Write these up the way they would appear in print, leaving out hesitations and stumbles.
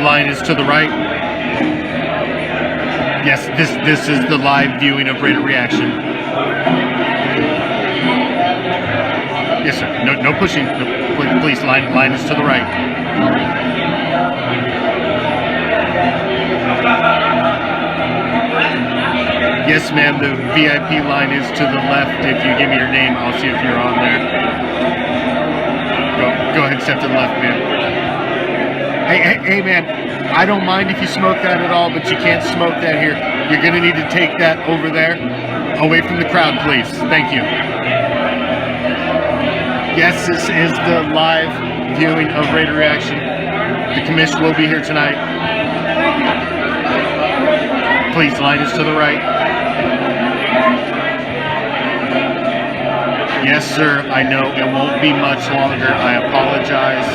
line is to the right. Yes, this is the live viewing of Raider Reaction. Yes, sir. No pushing. No, please, line is to the right. Yes, ma'am. The VIP line is to the left. If you give me your name, I'll see if you're on there. Go ahead, step to the left, ma'am. Hey, man. I don't mind if you smoke that at all, but you can't smoke that here. You're gonna need to take that over there, away from the crowd, please. Thank you. Yes, this is the live viewing of Raider Reaction. The Commish will be here tonight. Please, line is to the right. Yes, sir, I know it won't be much longer. I apologize.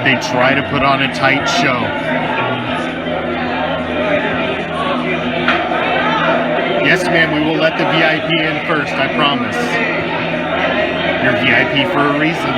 They try to put on a tight show. Yes, ma'am, we will let the VIP in first, I promise. You're VIP for a reason.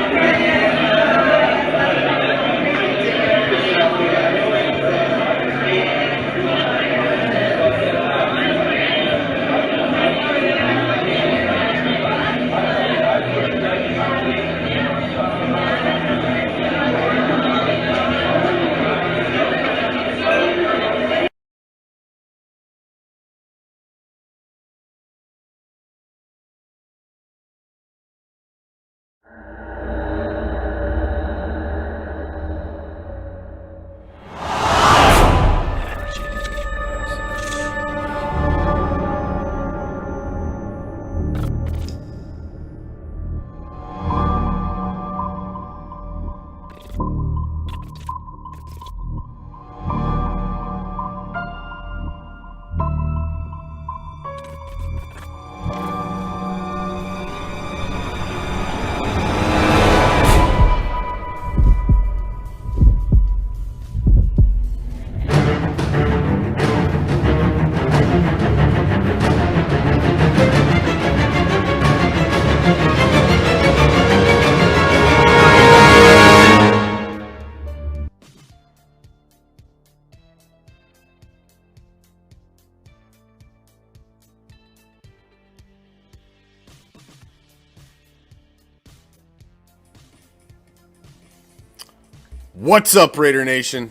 What's up, Raider Nation?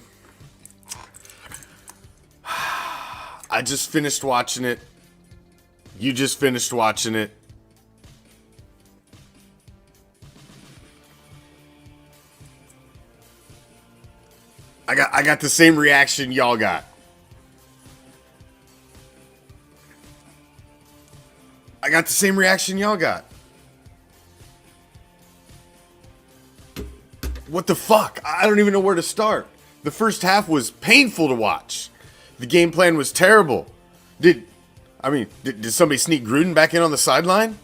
I just finished watching it. You just finished watching it. I got the same reaction y'all got. I got the same reaction y'all got. What the fuck? I don't even know where to start. The first half was painful to watch. The game plan was terrible. Did somebody sneak Gruden back in on the sideline?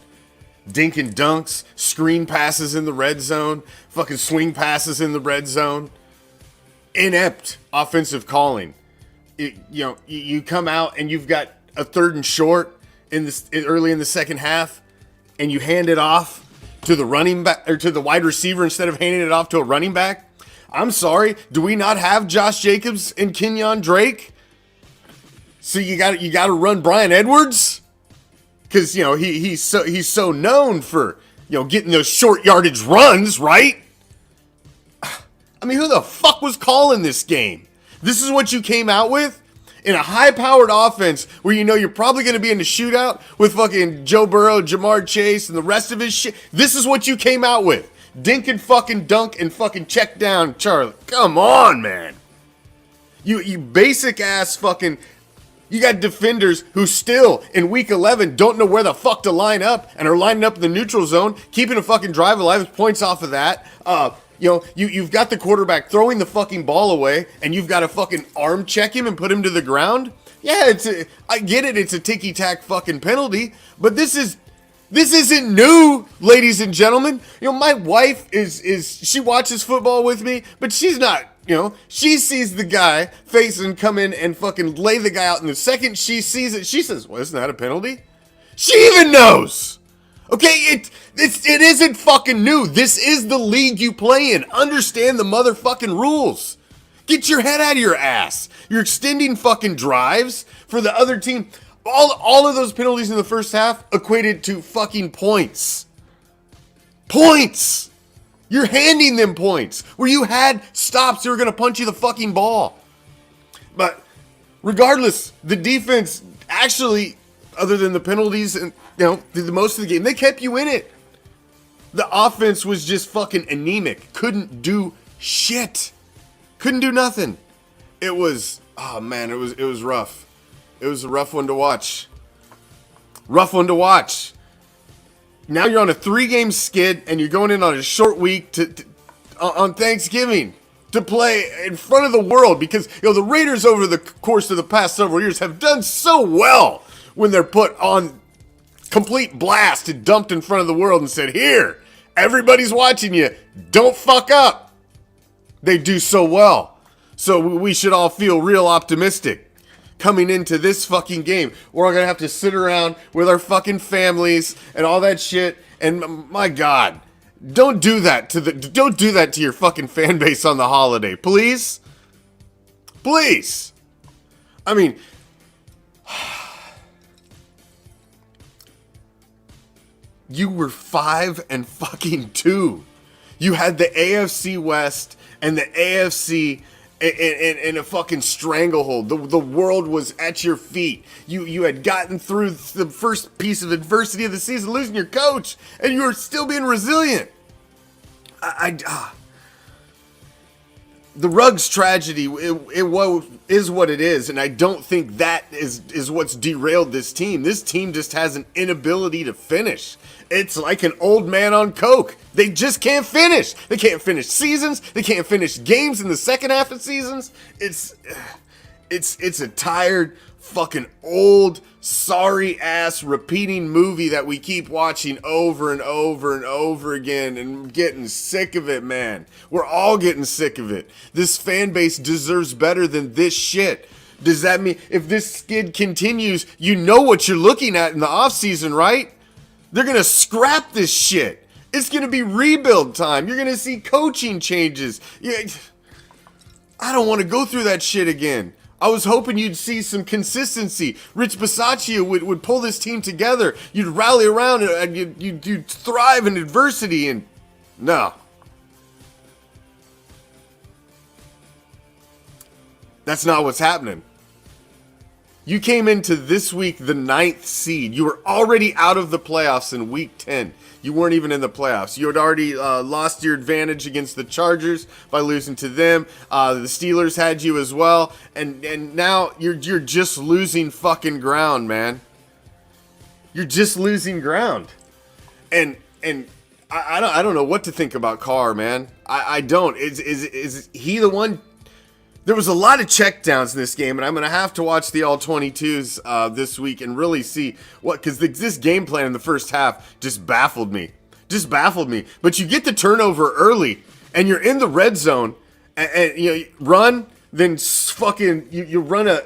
Dink and dunks, screen passes in the red zone, fucking swing passes in the red zone. Inept offensive calling. You come out and you've got a 3rd and short early in the second half, and you hand it off to the running back or to the wide receiver instead of handing it off to a running back. I'm sorry, do we not have Josh Jacobs and Kenyon Drake? So you got to run Brian Edwards, because he's so known for getting those short yardage runs, right? I mean, who the fuck was calling this game? This is what you came out with? In a high-powered offense where you're probably going to be in the shootout with fucking Joe Burrow, Jamar Chase, and the rest of his shit. This is what you came out with. Dink and fucking dunk and fucking check down Charlie. Come on, man. You basic-ass fucking... You got defenders who still, in week 11, don't know where the fuck to line up and are lining up in the neutral zone, keeping a fucking drive alive with points off of that. You've got the quarterback throwing the fucking ball away, and you've got to fucking arm check him and put him to the ground. Yeah, I get it. It's a ticky-tack fucking penalty, but this isn't new, ladies and gentlemen. My wife she watches football with me, but she's not. She sees the guy facing come in and fucking lay the guy out, and the second she sees it, she says, "Well, isn't that a penalty?" She even knows. Okay, it isn't fucking new. This is the league you play in. Understand the motherfucking rules. Get your head out of your ass. You're extending fucking drives for the other team. All of those penalties in the first half equated to fucking points. Points. You're handing them points where you had stops that were going to punch you the fucking ball. But regardless, the defense actually, other than the penalties and, the most of the game, they kept you in it. The offense was just fucking anemic. Couldn't do shit. Couldn't do nothing. It was, oh man, it was rough. It was a rough one to watch. Rough one to watch. Now you're on a 3-game skid and you're going in on a short week on Thanksgiving to play in front of the world because the Raiders over the course of the past several years have done so well when they're put on complete blast and dumped in front of the world and said, here, everybody's watching you. Don't fuck up. They do so well. So we should all feel real optimistic coming into this fucking game. We're all gonna have to sit around with our fucking families and all that shit. And my God, don't do that to your fucking fan base on the holiday, please. Please. I mean, you were 5-2. You had the AFC West and the AFC in a fucking stranglehold. The world was at your feet. You had gotten through the first piece of adversity of the season, losing your coach, and you were still being resilient. The Ruggs tragedy is what it is, and I don't think that is what's derailed this team. This team just has an inability to finish. It's like an old man on coke. They just can't finish. They can't finish seasons. They can't finish games in the second half of seasons. It's a tired, fucking old, sorry ass repeating movie that we keep watching over and over and over again and getting sick of it, man. We're all getting sick of it. This fan base deserves better than this shit. Does that mean if this skid continues, you know what you're looking at in the offseason, right? They're going to scrap this shit. It's going to be rebuild time. You're going to see coaching changes. I don't want to go through that shit again. I was hoping you'd see some consistency. Rich Bisaccia would pull this team together. You'd rally around and you'd thrive in adversity. And no. That's not what's happening. You came into this week the 9th seed. You were already out of the playoffs in week 10. You weren't even in the playoffs. You had already lost your advantage against the Chargers by losing to them. The Steelers had you as well. And now you're just losing fucking ground, man. You're just losing ground. And I don't know what to think about Carr, man. I don't. Is he the one? There was a lot of checkdowns in this game, and I'm going to have to watch the All-22s this week and really see what, because this game plan in the first half just baffled me. But you get the turnover early, and you're in the red zone, and you run, then fucking you run a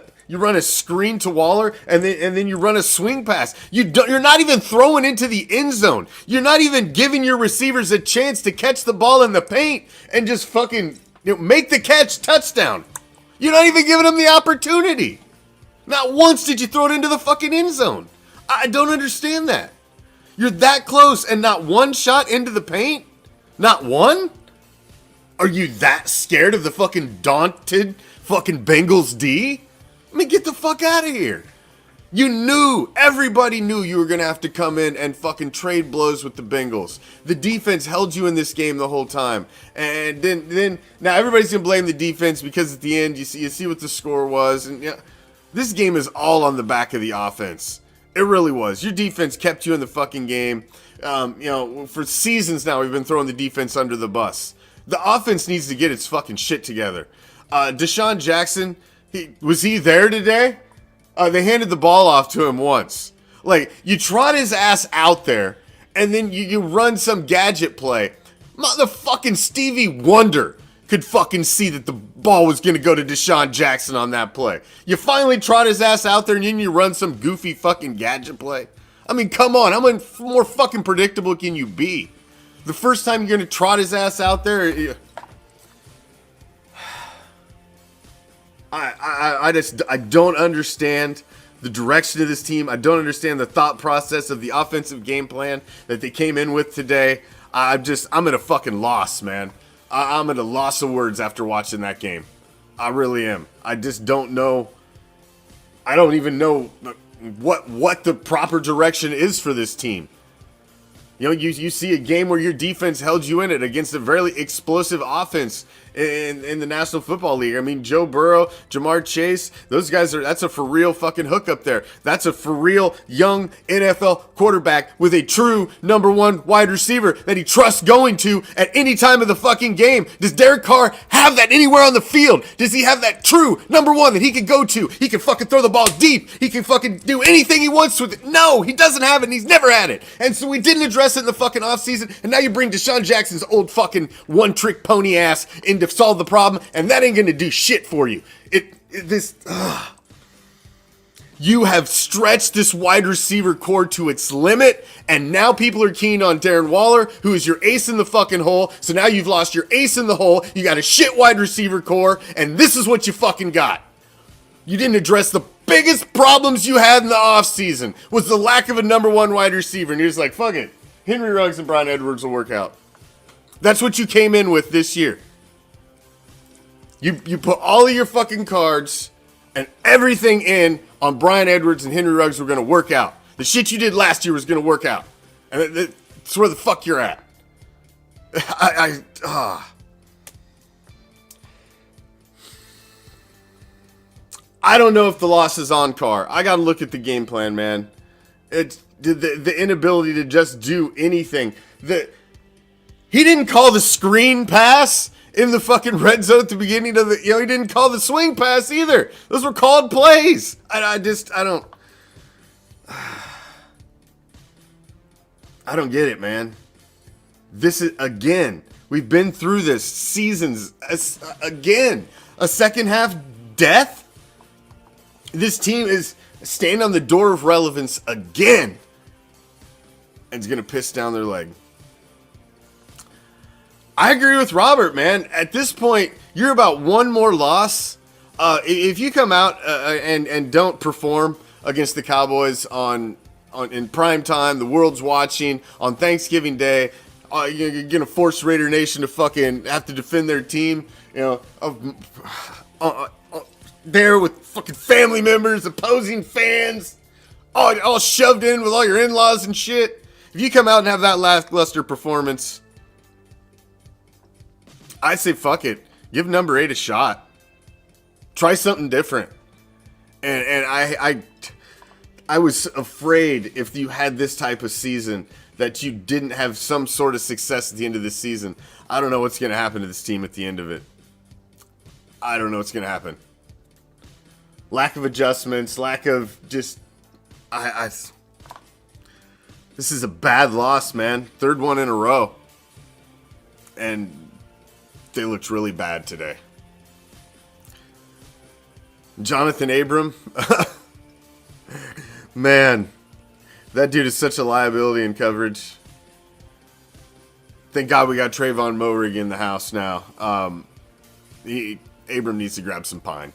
screen to Waller, and then you run a swing pass. You're not even throwing into the end zone. You're not even giving your receivers a chance to catch the ball in the paint and just fucking make the catch, touchdown. You're not even giving them the opportunity. Not once did you throw it into the fucking end zone. I don't understand that. You're that close and not one shot into the paint? Not one? Are you that scared of the fucking daunted fucking Bengals D? I mean, get the fuck out of here. Everybody knew you were going to have to come in and fucking trade blows with the Bengals. The defense held you in this game the whole time. And then now everybody's going to blame the defense because at the end you see what the score was. And this game is all on the back of the offense. It really was. Your defense kept you in the fucking game. For seasons now we've been throwing the defense under the bus. The offense needs to get its fucking shit together. Deshaun Jackson, was he there today? They handed the ball off to him once. Like, you trot his ass out there, and then you run some gadget play. Motherfucking Stevie Wonder could fucking see that the ball was going to go to Deshaun Jackson on that play. You finally trot his ass out there, and then you run some goofy fucking gadget play. I mean, come on. How much more fucking predictable can you be? The first time you're going to trot his ass out there... I don't understand the direction of this team. I don't understand the thought process of the offensive game plan that they came in with today. I'm at a fucking loss, man. I'm at a loss of words after watching that game. I really am. I just don't know. I don't even know what the proper direction is for this team. You know, you see a game where your defense held you in it against a very explosive offense in the National Football League. I mean, Joe Burrow, Jamar Chase, those guys that's a for real fucking hook up there. That's a for real young NFL quarterback with a true number one wide receiver that he trusts going to at any time of the fucking game. Does Derek Carr have that anywhere on the field? Does he have that true number one that he can go to? He can fucking throw the ball deep. He can fucking do anything he wants with it. No, he doesn't have it, and he's never had it. And so we didn't address it in the fucking offseason, and now you bring Deshaun Jackson's old fucking one-trick pony ass in to solve the problem, and that ain't gonna do shit for you. You have stretched this wide receiver core to its limit, and now people are keen on Darren Waller, who is your ace in the fucking hole. So now you've lost your ace in the hole. You got a shit wide receiver core, and this is what you fucking got. You didn't address the biggest problems you had in the offseason, was the lack of a number one wide receiver, and you're just like, fuck it. Henry Ruggs and Bryan Edwards will work out. That's what you came in with this year. You put all of your fucking cards and everything in on Bryan Edwards and Henry Ruggs were going to work out. The shit you did last year was going to work out. And that's where the fuck you're at. I don't know if the loss is on Carr. I got to look at the game plan, man. It's the inability to just do anything. He didn't call the screen pass in the fucking red zone at the beginning of he didn't call the swing pass either. Those were called plays. I don't get it, man. This is, again, we've been through this seasons, again, a second half death. This team is standing on the door of relevance again. And it's going to piss down their leg. I agree with Robert, man. At this point, you're about one more loss. If you come out and don't perform against the Cowboys in prime time, the world's watching, on Thanksgiving Day, you're going to force Raider Nation to fucking have to defend their team, there with fucking family members, opposing fans, all shoved in with all your in-laws and shit. If you come out and have that lackluster performance, I say fuck it. Give number 8 a shot. Try something different. And I was afraid if you had this type of season that you didn't have some sort of success at the end of this season. I don't know what's going to happen to this team at the end of it. I don't know what's going to happen. Lack of adjustments, lack of just... This is a bad loss, man. Third one in a row. And they looked really bad today. Jonathan Abram. Man, that dude is such a liability in coverage. Thank God we got Trayvon Moehrig in the house now. Abram needs to grab some pine.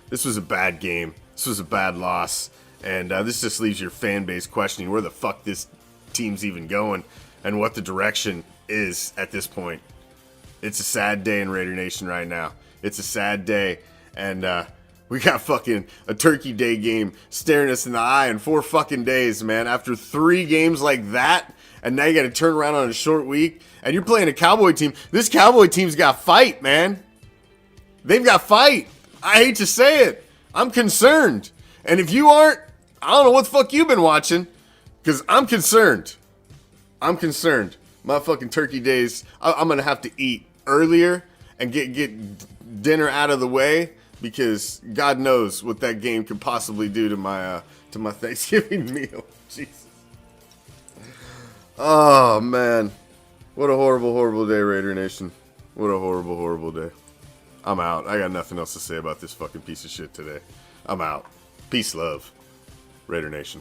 This was a bad game. This was a bad loss. And this just leaves your fan base questioning where the fuck this team's even going and what the direction is at this point. It's a sad day in Raider Nation right now. It's a sad day. And we got fucking a Turkey Day game staring us in the eye in 4 fucking days, man. After 3 games like that, and now you got to turn around on a short week, and you're playing a Cowboy team. This Cowboy team's got fight, man. They've got fight. I hate to say it. I'm concerned. And if you aren't, I don't know what the fuck you've been watching, because I'm concerned. I'm concerned. My fucking Turkey Days, I'm going to have to eat earlier and get dinner out of the way, because God knows what that game could possibly do to my Thanksgiving meal. Jesus. Oh, man. What a horrible, horrible day, Raider Nation. What a horrible, horrible day. I'm out. I got nothing else to say about this fucking piece of shit today. I'm out. Peace, love. Raider Nation.